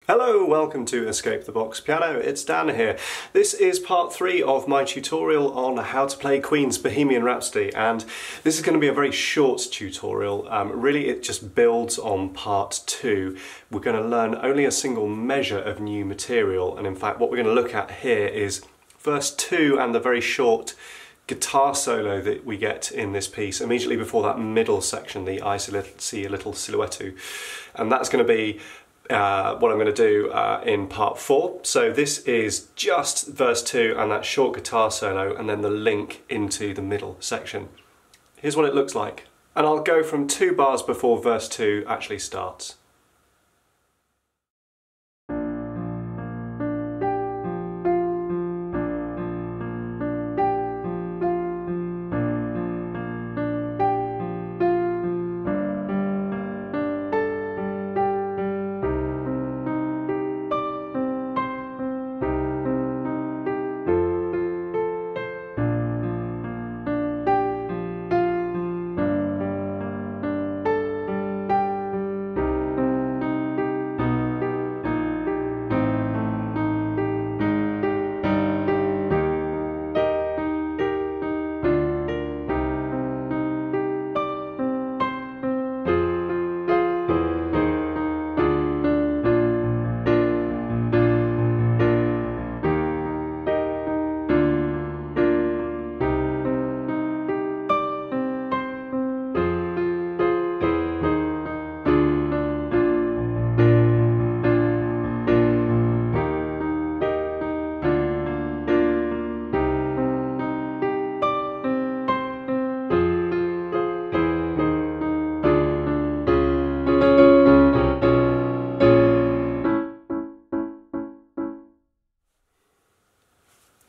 Hello, welcome to Escape the Box Piano. It's Dan here. This is part 3 of my tutorial on how to play Queen's Bohemian Rhapsody, and this is going to be a very short tutorial. Really it just builds on part 2. We're going to learn only a single measure of new material, and in fact what we're going to look at here is verse 2 and the very short guitar solo that we get in this piece immediately before that middle section, the I see a little silhouetto, and that's going to be what I'm going to do in part 4. So this is just verse 2 and that short guitar solo and then the link into the middle section. Here's what it looks like, and I'll go from 2 bars before verse 2 actually starts.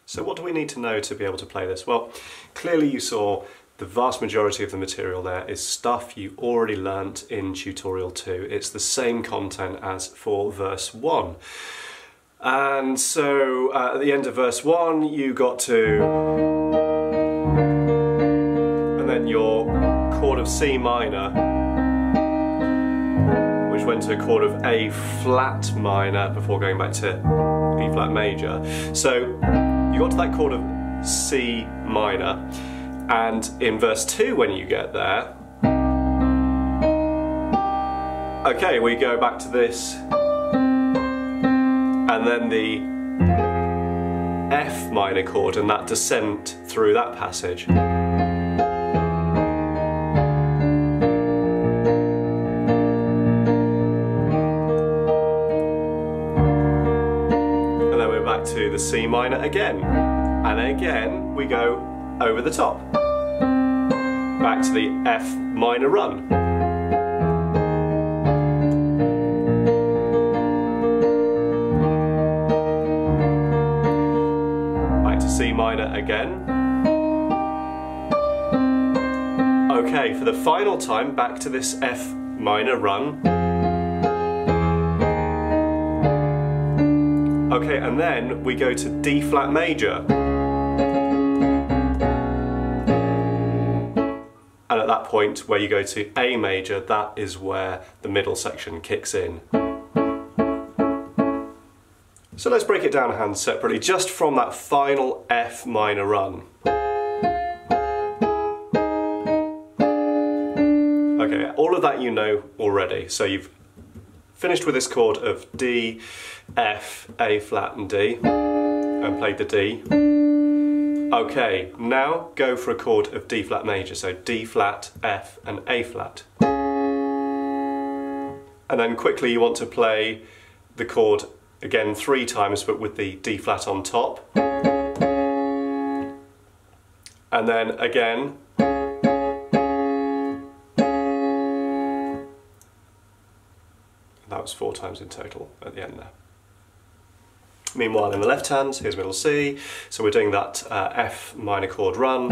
So what do we need to know to be able to play this? Well, clearly you saw the vast majority of the material there is stuff you already learnt in tutorial 2. It's the same content as for verse 1. And so at the end of verse 1 you got to, and then your chord of C minor, which went to a chord of A flat minor before going back to E flat major. So you got to that chord of C minor, and in verse 2 when you get there, okay, we go back to this, and then the F minor chord and that descent through that passage. And then we're back to the C minor again, and again we go over the top, back to the F minor run. Back to C minor again. Okay, for the final time back to this F minor run. Okay, and then we go to D flat major. And at that point where you go to A major, that is where the middle section kicks in. So let's break it down a hand separately, just from that final F minor run. Okay, all of that you know already, so you've finished with this chord of D, F, A flat and D, and played the D. Okay, now go for a chord of D flat major, so D flat, F and A flat. And then quickly you want to play the chord again 3 times, but with the D flat on top. And then again. That was 4 times in total at the end there. Meanwhile in the left hand, here's middle C, so we're doing that F minor chord run.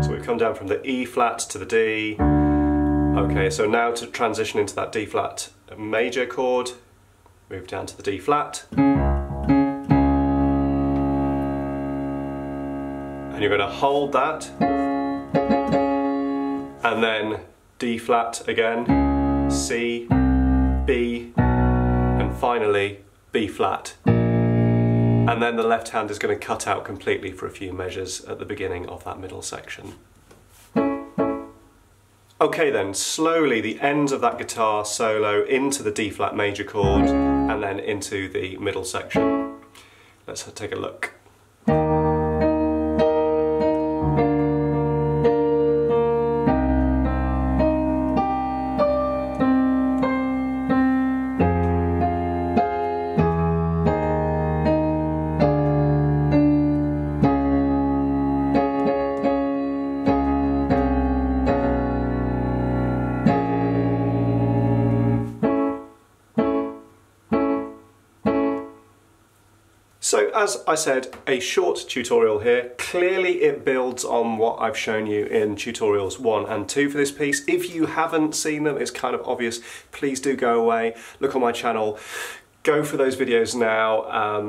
So we've come down from the E flat to the D. Okay, so now to transition into that D flat major chord, move down to the D flat. And you're going to hold that, and then D flat again, C, B, finally B flat. And then the left hand is going to cut out completely for a few measures at the beginning of that middle section. Okay then, slowly the ends of that guitar solo into the D flat major chord and then into the middle section. Let's take a look. So as I said, a short tutorial here. Clearly it builds on what I've shown you in tutorials 1 and 2 for this piece. If you haven't seen them, it's kind of obvious, please do go away, look on my channel, go for those videos now.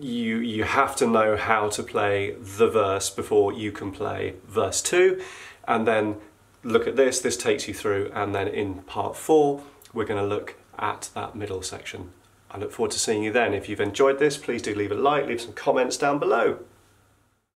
You have to know how to play the verse before you can play verse 2, and then look at this, this takes you through, and then in part 4 we're going to look at that middle section. I look forward to seeing you then. If you've enjoyed this, please do leave a like, leave some comments down below.